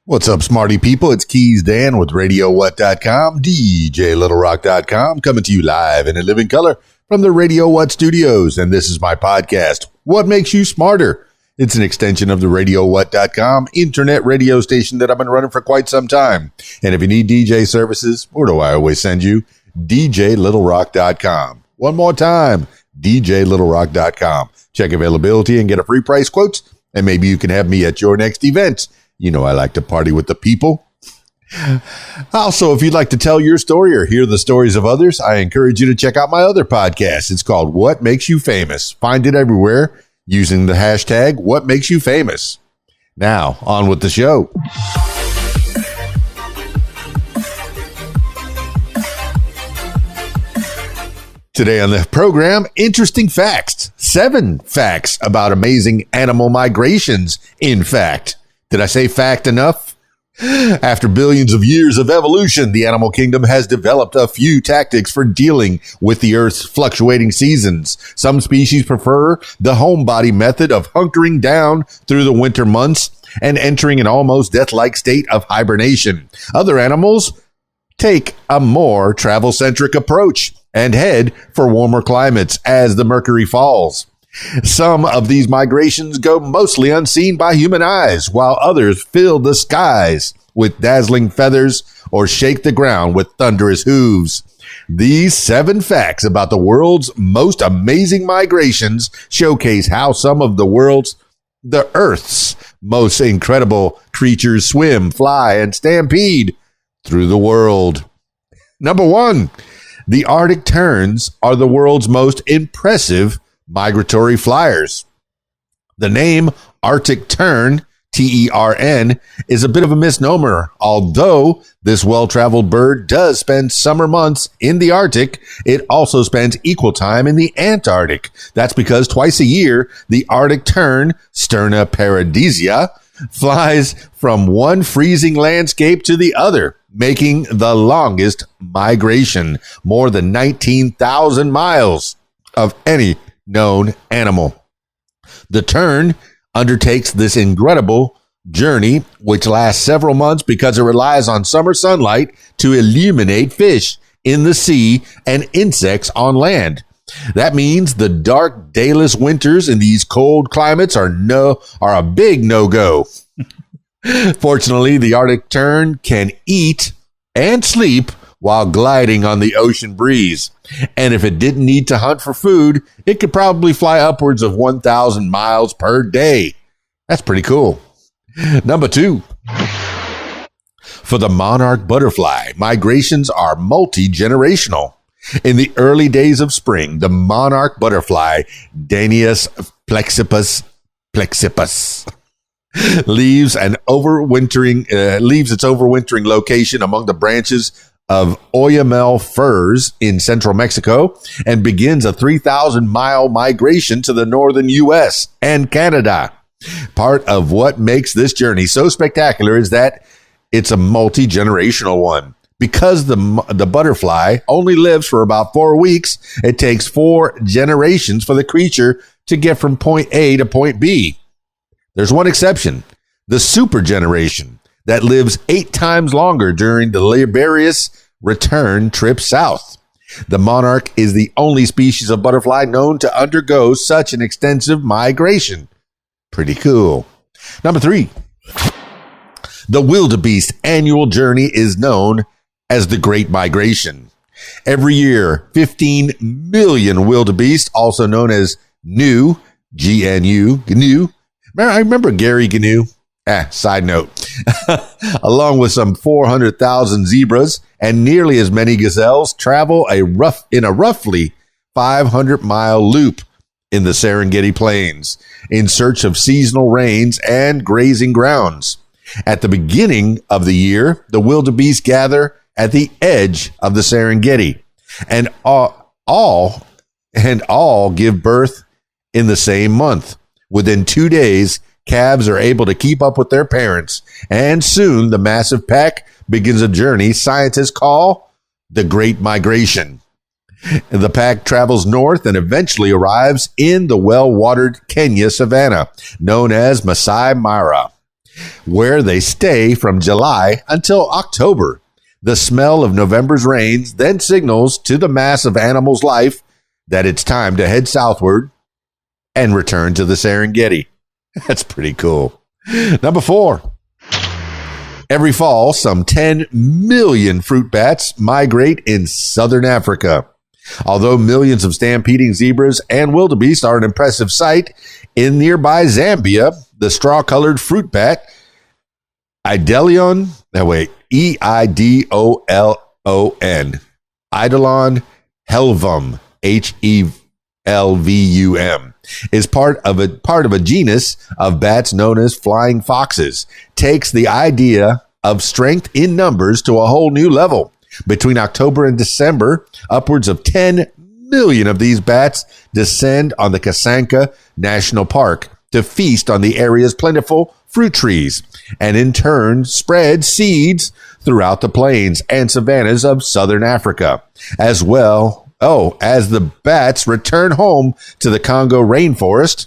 What's up, smarty people? It's KeysDAN with RadioWhat.com, DJLittleRock.com, coming to you live and in living color from the Radio What studios. And this is my podcast, What Makes You Smarter? It's an extension of the RadioWhat.com internet radio station that I've been running for quite some time. And if you need DJ services, where do I always send you? DJLittleRock.com. One more time, DJLittleRock.com. Check availability and get a free price quote, and maybe you can have me at your next event. You know I like to party with the people. Also, if you'd like to tell your story or hear the stories of others, I encourage you to check out my other podcast. It's called What Makes You Famous. Find it everywhere using the hashtag What Makes You Famous. Now, on with the show. Today on the program, interesting facts. 7 facts about amazing animal migrations, in fact. Did I say fact enough? After billions of years of evolution, the animal kingdom has developed a few tactics for dealing with the Earth's fluctuating seasons. Some species prefer the homebody method of hunkering down through the winter months and entering an almost death-like state of hibernation. Other animals take a more travel-centric approach and head for warmer climates as the mercury falls. Some of these migrations go mostly unseen by human eyes, while others fill the skies with dazzling feathers or shake the ground with thunderous hooves. These 7 facts about the world's most amazing migrations showcase how some of the Earth's most incredible creatures swim, fly, and stampede through the world. Number 1, the Arctic terns are the world's most impressive migratory flyers. The name Arctic tern, T-E-R-N, is a bit of a misnomer. Although this well-traveled bird does spend summer months in the Arctic, it also spends equal time in the Antarctic. That's because twice a year, the Arctic tern, Sterna paradisea, flies from one freezing landscape to the other, making the longest migration, more than 19,000 miles of any known animal. The tern undertakes this incredible journey, which lasts several months because it relies on summer sunlight to illuminate fish in the sea and insects on land. That means the dark, dayless winters in these cold climates are a big no-go. Fortunately, the Arctic tern can eat and sleep while gliding on the ocean breeze. And if it didn't need to hunt for food, it could probably fly upwards of 1,000 miles per day. That's pretty cool. Number 2. For the monarch butterfly, migrations are multi-generational. In the early days of spring, the monarch butterfly, Danaus plexippus, leaves its overwintering location among the branches of Oyamel firs in central Mexico and begins a 3,000-mile migration to the northern U.S. and Canada. Part of what makes this journey so spectacular is that it's a multi-generational one. Because the butterfly only lives for about 4 weeks, it takes 4 generations for the creature to get from point A to point B. There's one exception, the super generation, that lives 8 times longer during the laborious return trip south. The monarch is the only species of butterfly known to undergo such an extensive migration. Pretty cool. Number 3, the wildebeest annual journey is known as the Great Migration. Every year, 15 million wildebeest, also known as GNU, GNU. I remember Gary GNU. Side note. Along with some 400,000 zebras and nearly as many gazelles, travel in a roughly 500-mile loop in the Serengeti Plains in search of seasonal rains and grazing grounds. At the beginning of the year, the wildebeest gather at the edge of the Serengeti, and all give birth in the same month. Within 2 days, calves are able to keep up with their parents, and soon the massive pack begins a journey scientists call the Great Migration. The pack travels north and eventually arrives in the well-watered Kenya savanna, known as Masai Mara. where they stay from July until October. The smell of November's rains then signals to the mass of animals' life that it's time to head southward and return to the Serengeti. That's pretty cool. Number 4. Every fall, some 10 million fruit bats migrate in southern Africa. Although millions of stampeding zebras and wildebeest are an impressive sight, in nearby Zambia, the straw-colored fruit bat, Eidolon helvum, Helvum, is part of a genus of bats known as flying foxes. Takes the idea of strength in numbers to a whole new level. Between October and December, upwards of 10 million of these bats descend on the Kasanka National Park to feast on the area's plentiful fruit trees, and in turn spread seeds throughout the plains and savannas of southern Africa, as well as the bats return home to the Congo rainforest.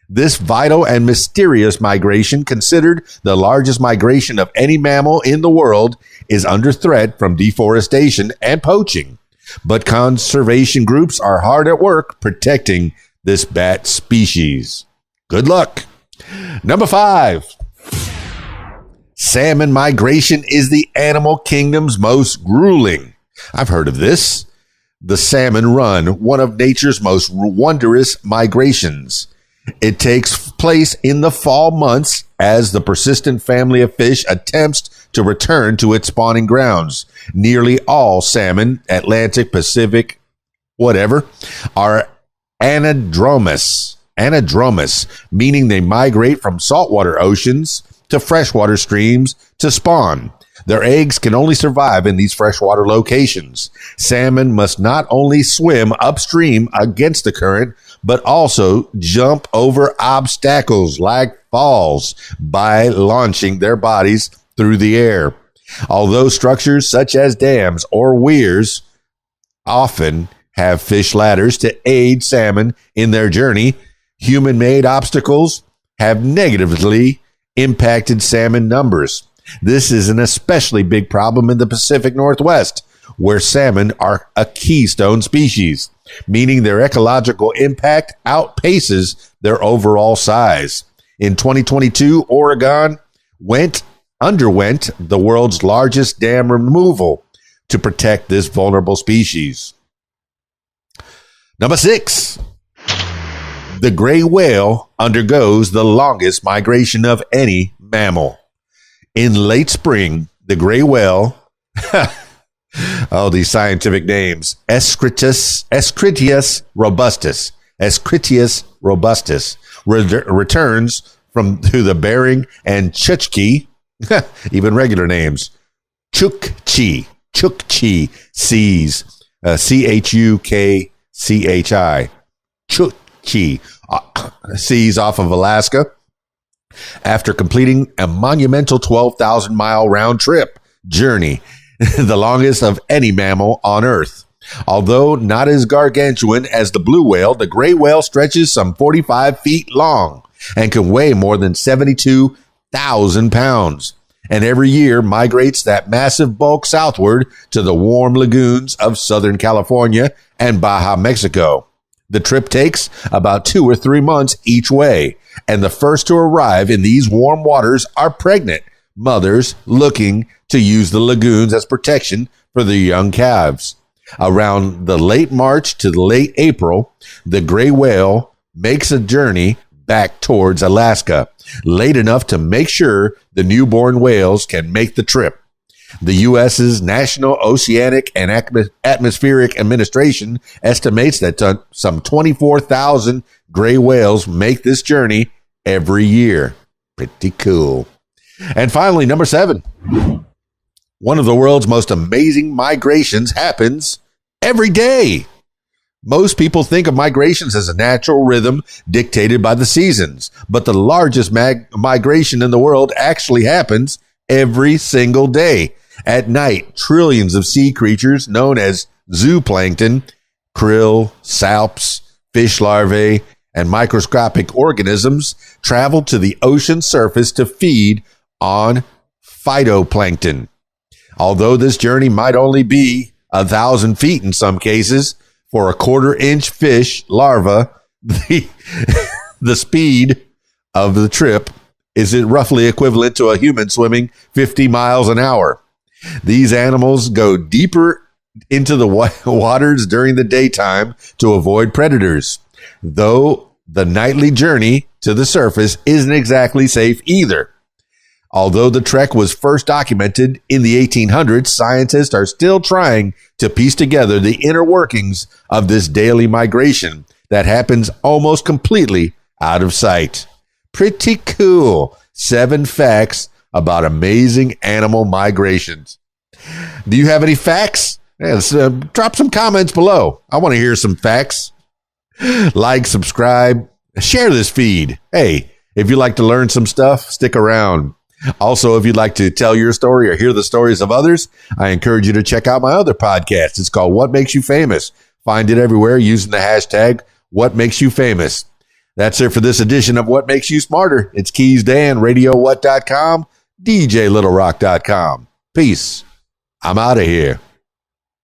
This vital and mysterious migration, considered the largest migration of any mammal in the world, is under threat from deforestation and poaching. But conservation groups are hard at work protecting this bat species. Good luck. Number 5. Salmon migration is the animal kingdom's most grueling. I've heard of this. The salmon run, one of nature's most wondrous migrations. It takes place in the fall months as the persistent family of fish attempts to return to its spawning grounds. Nearly all salmon, Atlantic, Pacific, whatever, are anadromous, meaning they migrate from saltwater oceans to freshwater streams to spawn. Their eggs can only survive in these freshwater locations. Salmon must not only swim upstream against the current, but also jump over obstacles like falls by launching their bodies through the air. Although structures such as dams or weirs often have fish ladders to aid salmon in their journey, human-made obstacles have negatively impacted salmon numbers. This is an especially big problem in the Pacific Northwest, where salmon are a keystone species, meaning their ecological impact outpaces their overall size. In 2022, Oregon underwent the world's largest dam removal to protect this vulnerable species. Number 6. The gray whale undergoes the longest migration of any mammal. In late spring, the gray whale, these scientific names, Escritius robustus, returns to the Bering and Chukchi, even regular names, Chukchi seas, Chukchi, Chukchi seas off of Alaska, after completing a monumental 12,000-mile round-trip journey, the longest of any mammal on Earth. Although not as gargantuan as the blue whale, the gray whale stretches some 45 feet long and can weigh more than 72,000 pounds, and every year migrates that massive bulk southward to the warm lagoons of Southern California and Baja, Mexico. The trip takes about 2 or 3 months each way, and the first to arrive in these warm waters are pregnant mothers looking to use the lagoons as protection for their young calves. Around the late March to the late April, the gray whale makes a journey back towards Alaska, late enough to make sure the newborn whales can make the trip. The U.S.'s National Oceanic and Atmospheric Administration estimates that some 24,000 gray whales make this journey every year. Pretty cool. And finally, number 7. One of the world's most amazing migrations happens every day. Most people think of migrations as a natural rhythm dictated by the seasons, but the largest migration in the world actually happens every single day. At night, trillions of sea creatures known as zooplankton, krill, salps, fish larvae, and microscopic organisms travel to the ocean surface to feed on phytoplankton. Although this journey might only be 1,000 feet in some cases, for a quarter-inch fish larva, the speed of the trip is roughly equivalent to a human swimming 50 miles an hour. These animals go deeper into the waters during the daytime to avoid predators, though the nightly journey to the surface isn't exactly safe either. Although the trek was first documented in the 1800s, scientists are still trying to piece together the inner workings of this daily migration that happens almost completely out of sight. Pretty cool. 7 facts about amazing animal migrations. Do you have any facts? Drop some comments below. I want to hear some facts. Like, subscribe, share this feed. Hey, if you like to learn some stuff, stick around. Also, if you'd like to tell your story or hear the stories of others, I encourage you to check out my other podcast. It's called What Makes You Famous. Find it everywhere using the hashtag What Makes You Famous. That's it for this edition of What Makes You Smarter. It's KeysDAN, RadioWhat.com, DJLittleRock.com. Peace. I'm out of here.